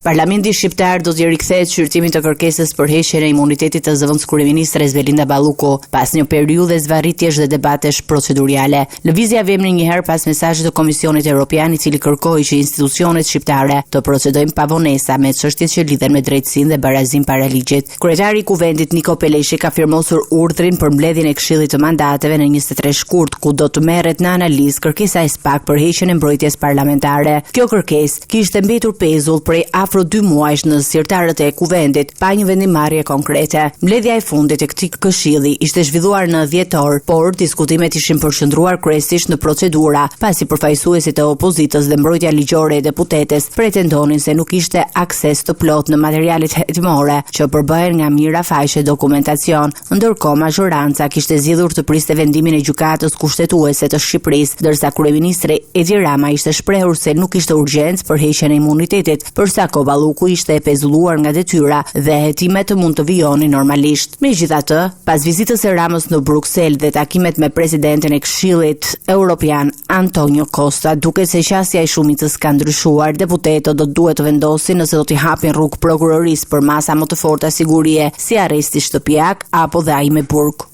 Parlamenti shqiptar do të rikthehet shqyrtimit të kërkesës për heqjen e imunitetit të zëvendës kryeministres Belinda Balluku pas një periudhe zvarritjesh dhe debatesh procedurale. Lëvizja vjen njëherë pas mesazhit të Komisionit Evropian, i cili kërkoi që institucionet shqiptare të procedojnë pa vonesa me çështjet që lidhen me drejtësinë dhe barazim para ligjit. Kryetari i Kuvendit Niko Peleshi ka firmosur urdhrin për mbledhjen e Këshillit të Mandateve në 23 shkurt, ku do të merret në analizë kërkesa e SPAK për heqjen e mbrojtjes parlamentare. Kjo kërkesë kishte mbetur pezull prej afro 2 muajsh në zyrtarët e Kuvendit pa një vendimarrje konkrete. Mbledhja e fundit e këtij këshilli ishte zhvilluar në dhjetor, por diskutimet ishin përqendruar kryesisht në procedura, pasi përfaqësuesit e opozitës dhe mbrojtja ligjore e deputetes pretendonin se nuk ishte akses të plot në materialet hetimore që përbëhen nga mijëra faqe dokumentacion, ndërkohë mazhoranca kishte zgjedhur të priste vendimin e gjykatës kushtetuese të Shqipërisë, ndërsa kryeministri Edi Rama ishte shprehur se nuk ishte urgjencë për heqjen e imunitetit, përsa Balluku ishte e pezulluar nga detyra dhe hetimet mund të vijonin normalisht. Megjithatë, pas vizitës së Ramës në Bruksel dhe takimet me presidentin e Këshillit Evropian Antonio Costa, duket se qasja e shumicës ka ndryshuar. Deputetët do duhet të vendosin nëse do t'i hapin rrugë prokurorisë për masa më të forta sigurie, si arresti shtëpiak apo dhe ai me burg.